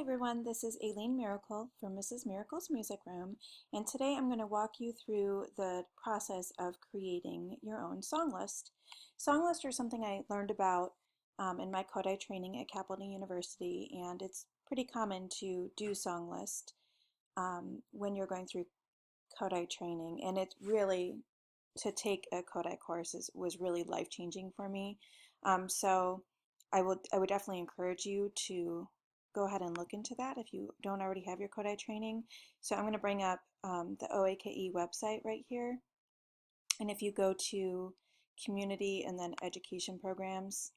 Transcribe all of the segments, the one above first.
everyone, this is Aileen Miracle from Mrs. Miracle's Music Room, and today I'm going to walk you through the process of creating your own song list. Song lists are something I learned about in my Kodaly training at Capital University, and it's pretty common to do song list when you're going through Kodaly training, and it really, to take a Kodaly course was really life-changing for me. So I would definitely encourage you to go ahead and look into that if you don't already have your Kodaly training. So I'm going to bring up the OAKE website right here. And if you go to community and then education programs,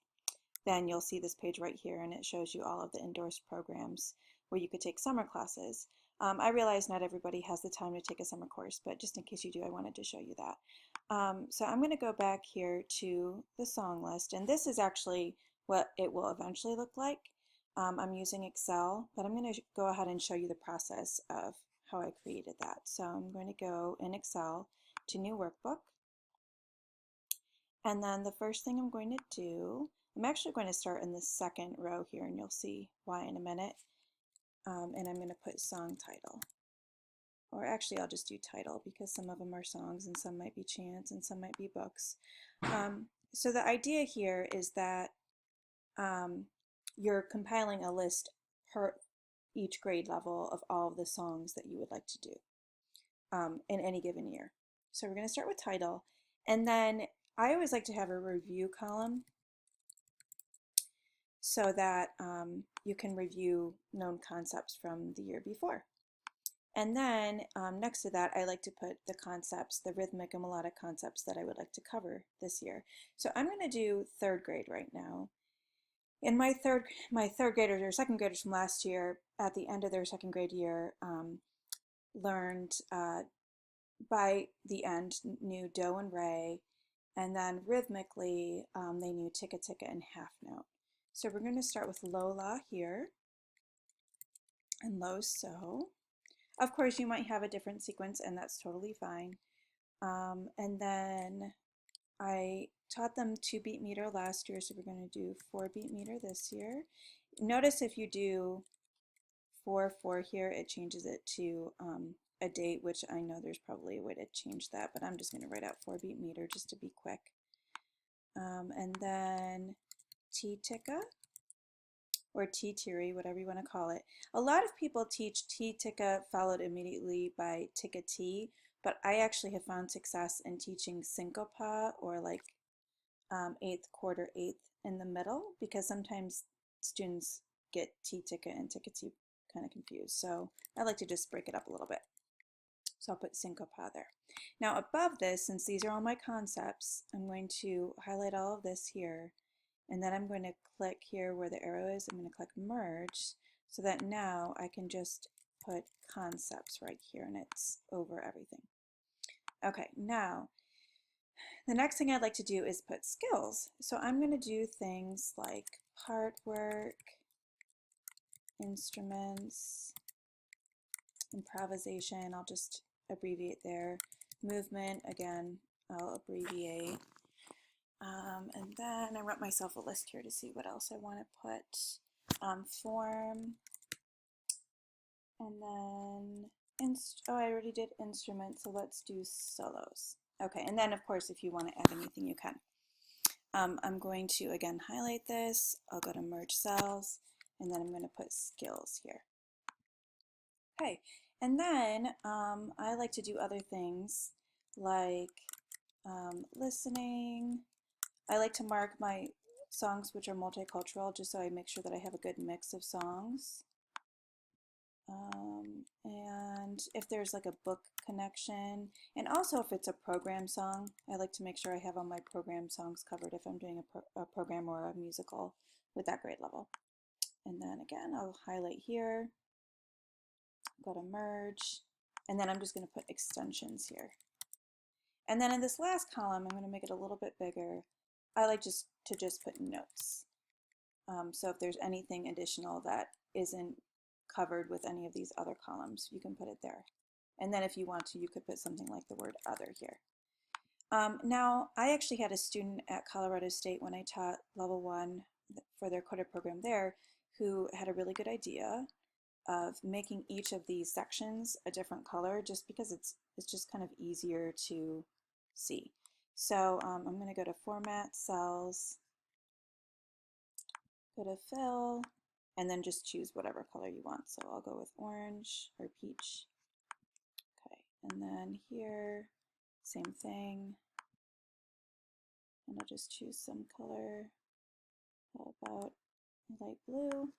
then you'll see this page right here, and it shows you all of the endorsed programs where you could take summer classes. I realize not everybody has the time to take a summer course, but just in case you do, I wanted to show you that. So I'm going to go back here to the song list, and this is actually what it will eventually look like. I'm using Excel, but I'm going to go ahead and show you the process of how I created that. So I'm going to go in Excel to New Workbook, and then the first thing I'm going to do, I'm actually going to start in the second row here, and you'll see why in a minute. And I'm going to put song title. Or actually, I'll just do title because some of them are songs and some might be chants and some might be books. So the idea here is that you're compiling a list per each grade level of all of the songs that you would like to do in any given year. So we're going to start with title, and then I always like to have a review column so that you can review known concepts from the year before. And then next to that, I like to put the concepts, the rhythmic and melodic concepts that I would like to cover this year. So I'm going to do third grade right now. And my third graders or second graders from last year, at the end of their second grade year, learned by the end, knew do and re, and then rhythmically they knew ticka ticka and half note. So we're going to start with low la here and low so. Of course, you might have a different sequence, and that's totally fine. And then I taught them 2-beat meter last year, so we're going to do 4-beat meter this year. Notice if you do 4-4 here, it changes it to a date, which I know there's probably a way to change that, but I'm just going to write out 4-beat meter just to be quick. And then T-ticka, or T-tiri, whatever you want to call it. A lot of people teach T-ticka followed immediately by ticka-T, but I actually have found success in teaching syncopa, or like eighth, quarter, eighth in the middle, because sometimes students get T-ticka and ticka-T kind of confused. So I like to just break it up a little bit. So I'll put syncopa there. Now above this, since these are all my concepts, I'm going to highlight all of this here, and then I'm going to click here where the arrow is. I'm going to click merge, so that now I can just put concepts right here, and it's over everything. Okay, now the next thing I'd like to do is put skills. So I'm going to do things like part work, instruments, improvisation, I'll just abbreviate there. Movement, again, I'll abbreviate. And then I wrote myself a list here to see what else I want to put. Form, and then, I already did instruments, so let's do solos. Okay, and then of course if you want to add anything you can. I'm going to again highlight this, I'll go to merge cells, and then I'm going to put skills here. Okay, and then I like to do other things like listening. I like to mark my songs which are multicultural, just so I make sure that I have a good mix of songs. And if there's like a book connection, and also if it's a program song, I like to make sure I have all my program songs covered if I'm doing a program or a musical with that grade level. And then again, I'll highlight here, go to merge, and then I'm just going to put extensions here. And then in this last column, I'm going to make it a little bit bigger. I like just to put notes. So if there's anything additional that isn't covered with any of these other columns, you can put it there. And then if you want to, you could put something like the word other here. Now, I actually had a student at Colorado State when I taught level 1 for their Kodaly program there who had a really good idea. of making each of these sections a different color just because it's just kind of easier to see. So I'm going to go to Format, Cells, go to Fill, and then just choose whatever color you want. So I'll go with orange or peach. Okay, and then here, same thing. And I'll just choose some color. How about light blue?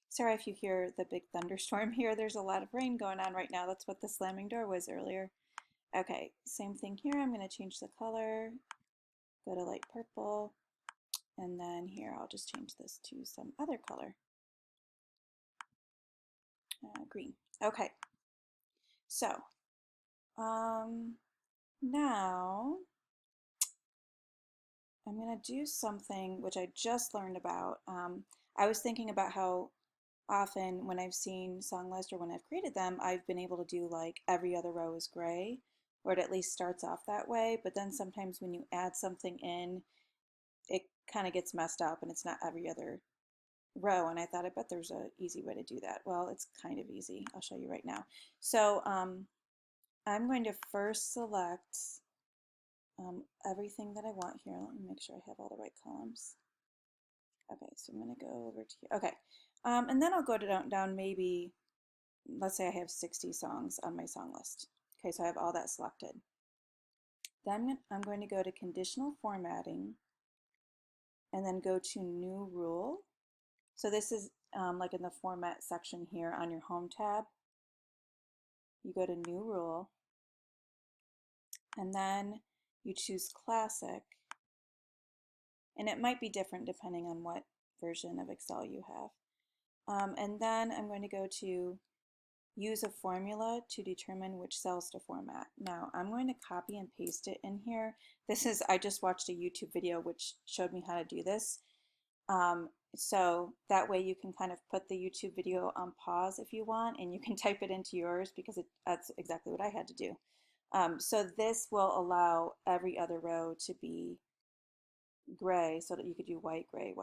Sorry if you hear the big thunderstorm here. There's a lot of rain going on right now. That's what the slamming door was earlier. Okay, same thing here. I'm going to change the color, go to light purple, and then here I'll just change this to some other color, green. Okay, so now I'm going to do something which I just learned about. I was thinking about how often when I've seen song lists or when I've created them, I've been able to do like every other row is gray, or it at least starts off that way. But then sometimes when you add something in, it kind of gets messed up and it's not every other row. And I thought, I bet there's an easy way to do that. Well, it's kind of easy. I'll show you right now. So I'm going to first select everything that I want here. Let me make sure I have all the right columns. Okay, so I'm going to go over to here. Okay, and then I'll go down maybe, let's say I have 60 songs on my song list. Okay, so I have all that selected. Then I'm going to go to Conditional Formatting and then go to New Rule. So this is like in the Format section here on your Home tab. You go to New Rule and then you choose Classic. And it might be different depending on what version of Excel you have. And then I'm going to go to Use a formula to determine which cells to format. Now I'm going to copy and paste it in here. I just watched a YouTube video which showed me how to do this. So that way you can kind of put the YouTube video on pause if you want, and you can type it into yours because that's exactly what I had to do. So this will allow every other row to be gray so that you could do white, gray,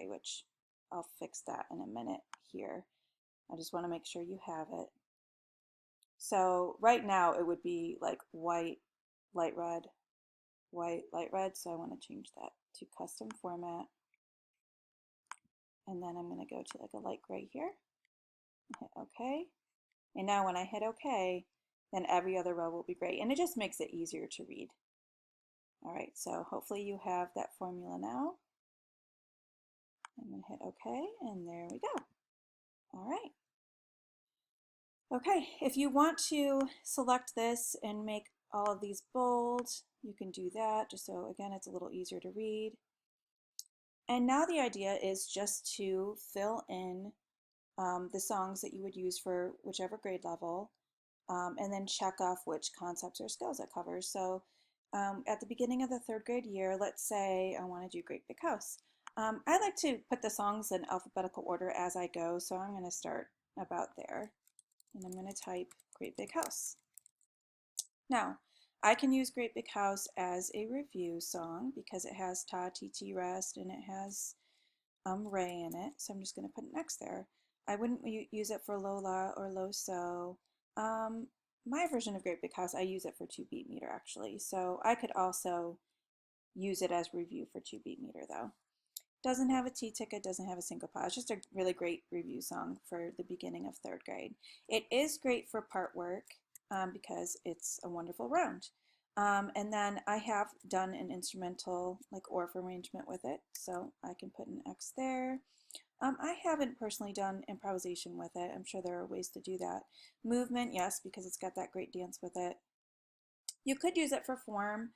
which I'll fix that in a minute here. I just want to make sure you have it. So right now it would be like white, light red, white, light red. So I want to change that to custom format. And then I'm going to go to like a light gray here. Hit OK. And now when I hit OK, then every other row will be gray. And it just makes it easier to read. All right, so hopefully you have that formula now. I'm going to hit OK, and there we go. All right. Okay, if you want to select this and make all of these bold, you can do that, just so again it's a little easier to read. And now the idea is just to fill in the songs that you would use for whichever grade level, and then check off which concepts or skills it covers. So at the beginning of the third grade year, let's say I want to do Great Big House. I like to put the songs in alphabetical order as I go, so I'm going to start about there. And I'm going to type Great Big House. Now, I can use Great Big House as a review song because it has Ta Ti Ti Rest and it has Ray in it, so I'm just going to put it next there. I wouldn't use it for Lola or Lo So. My version of Great Big House, I use it for 2-beat meter actually, so I could also use it as review for 2-beat meter though. Doesn't have a T-ticket, doesn't have a syncope. It's just a really great review song for the beginning of third grade. It is great for part work because it's a wonderful round. And then I have done an instrumental like Orff arrangement with it, so I can put an X there. I haven't personally done improvisation with it. I'm sure there are ways to do that. Movement, yes, because it's got that great dance with it. You could use it for form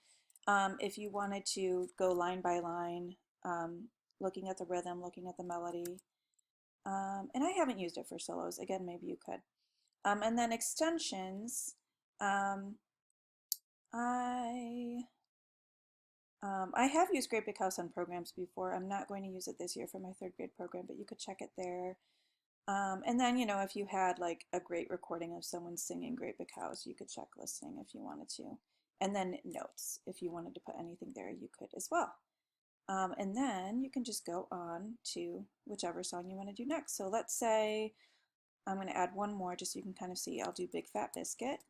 if you wanted to go line by line, looking at the rhythm, looking at the melody. And I haven't used it for solos. Again, maybe you could. And then extensions. I have used Great Big House on programs before. I'm not going to use it this year for my third grade program, but you could check it there. And then, you know, if you had like a great recording of someone singing Great Big House, you could check listening if you wanted to. And then notes, if you wanted to put anything there, you could as well. And then you can just go on to whichever song you want to do next. So let's say I'm going to add one more just so you can kind of see. I'll do Big Fat Biscuit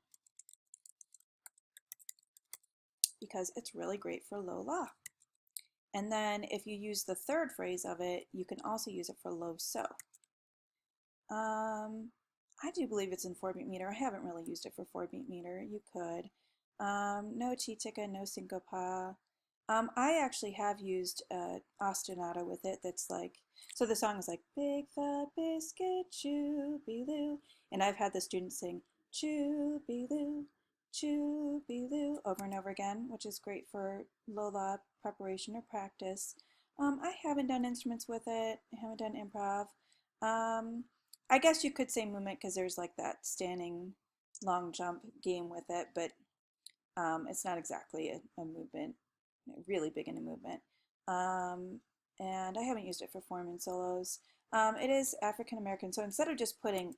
because it's really great for low la. And then if you use the third phrase of it, you can also use it for low so. I do believe it's in 4-beat meter. I haven't really used it for 4-beat meter. You could. No chitika, no syncopa. I actually have used ostinato with it that's like, so the song is like, big fat biscuit, choo-be-loo. And I've had the students sing, choo-be-loo, choo-be-loo, over and over again, which is great for low-la preparation or practice. I haven't done instruments with it. I haven't done improv. I guess you could say movement because there's like that standing long jump game with it, but it's not exactly a movement, really big into movement. And I haven't used it for form and solos. It is African American, so instead of just putting,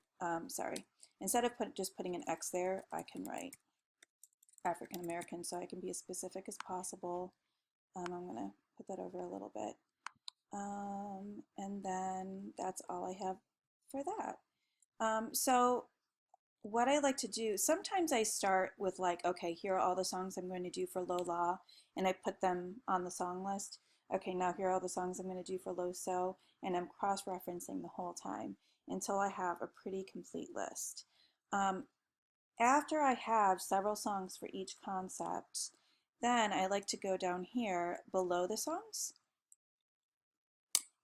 instead of just putting an X there, I can write African American so I can be as specific as possible. I'm going to put that over a little bit. And then that's all I have for that. So what I like to do, sometimes I start with like, okay, here are all the songs I'm going to do for low la, and I put them on the song list. Okay, now here are all the songs I'm going to do for low so, and I'm cross-referencing the whole time until I have a pretty complete list. After I have several songs for each concept, then I like to go down here below the songs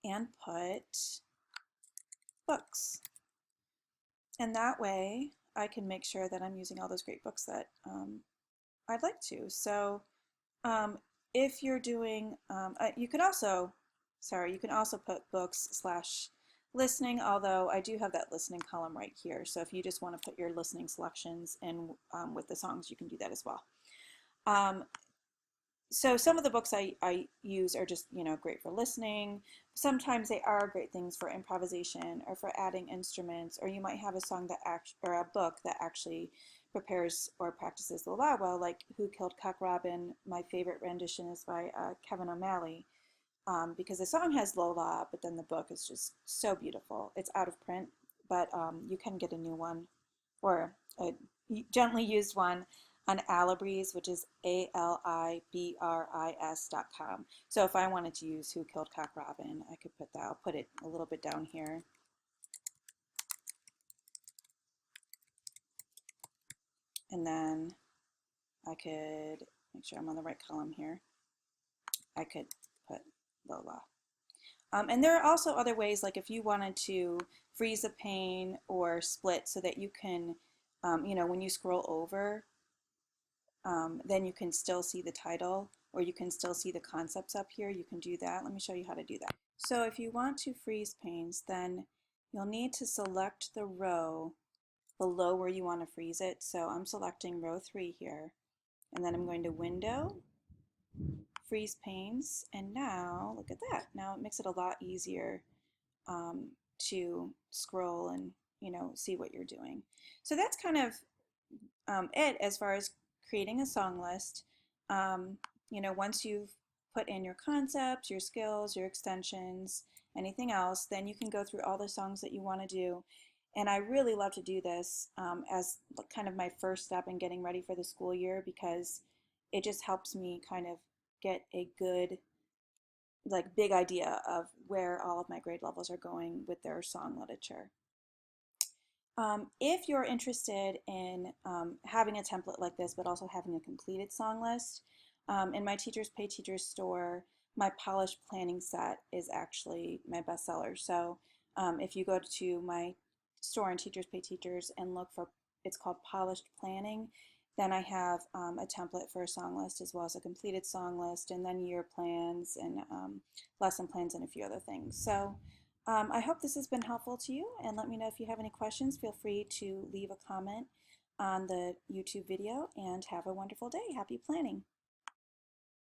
and put books. And that way I can make sure that I'm using all those great books that I'd like to. So if you're doing, you can also put books / listening, although I do have that listening column right here. So if you just want to put your listening selections in with the songs, you can do that as well. So some of the books I use are just, great for listening. Sometimes they are great things for improvisation or for adding instruments, or you might have a song or a book that actually prepares or practices the la well, like Who Killed Cock Robin. My favorite rendition is by Kevin O'Malley, because the song has low la, but then the book is just so beautiful. It's out of print, but you can get a new one or a gently used one on Alibris, which is ALIBRIS.com. So if I wanted to use Who Killed Cock Robin, I could put that. I'll put it a little bit down here. And then I could make sure I'm on the right column here. I could put Lola. And there are also other ways, like if you wanted to freeze a pane or split so that you can, when you scroll over, then you can still see the title, or you can still see the concepts up here. You can do that. Let me show you how to do that. So if you want to freeze panes, then you'll need to select the row below where you want to freeze it. So I'm selecting row 3 here, and then I'm going to Window, Freeze Panes, and now look at that. Now it makes it a lot easier to scroll and see what you're doing. So that's kind of it as far as creating a song list. Once you've put in your concepts, your skills, your extensions, anything else, then you can go through all the songs that you want to do. And I really love to do this as kind of my first step in getting ready for the school year, because it just helps me kind of get a good, big idea of where all of my grade levels are going with their song literature. If you're interested in having a template like this, but also having a completed song list, in my Teachers Pay Teachers store, my polished planning set is actually my bestseller. So if you go to my store in Teachers Pay Teachers and look for, it's called Polished Planning, then I have a template for a song list as well as a completed song list, and then year plans and lesson plans and a few other things. So I hope this has been helpful to you, and let me know if you have any questions. Feel free to leave a comment on the YouTube video, and have a wonderful day. Happy planning!